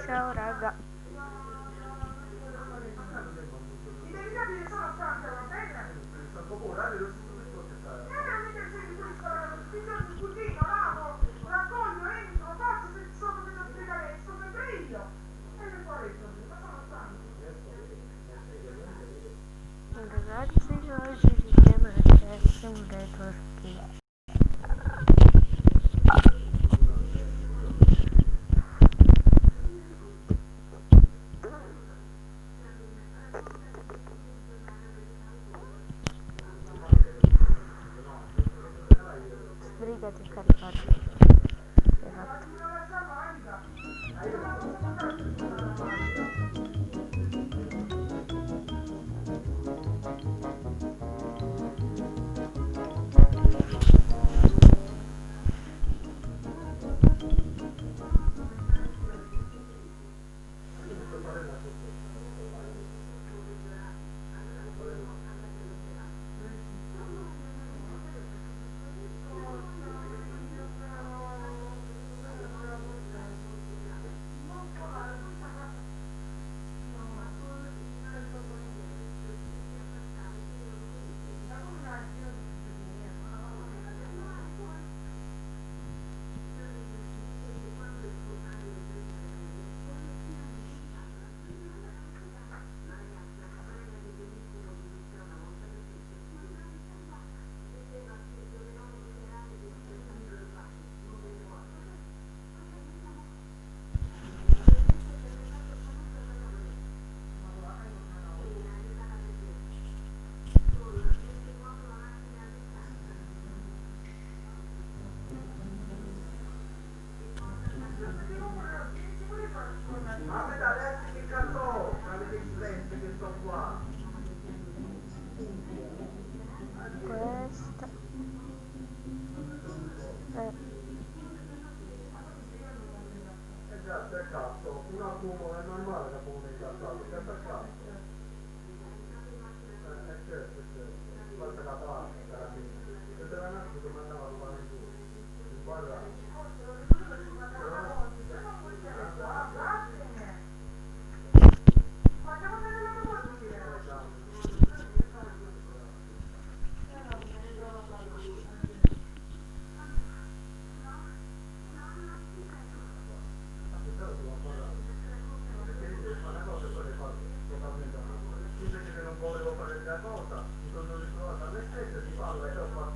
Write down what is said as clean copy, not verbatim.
Ciao raga. I devi capire sono stanca, va bene? Dopo orario lo stesso discorso sta. Mica sei di questo, ti sono un cugino, lavo, raccoglio, entro, faccio, se ci sono che non spiegare, sto sempre io. E le farei così, ma sono stanco. Ragazzi, oggi si chiama sempre perché sbrigati a caricare. Esatto. Ma aspetta, che cazzo? Avete il silenzio che sto qua. Questa è Eh già, c'è cazzo, un accumulo è normale che può incazzato, che c'è cazzo. Certo, certo. Guarda la parte, alla fine. Se te la nasco ti mandava a fare giù. Guarda. Invece che non volevo fare la cosa, mi sono ritrovato a me stesso e ti parlo e ho fatto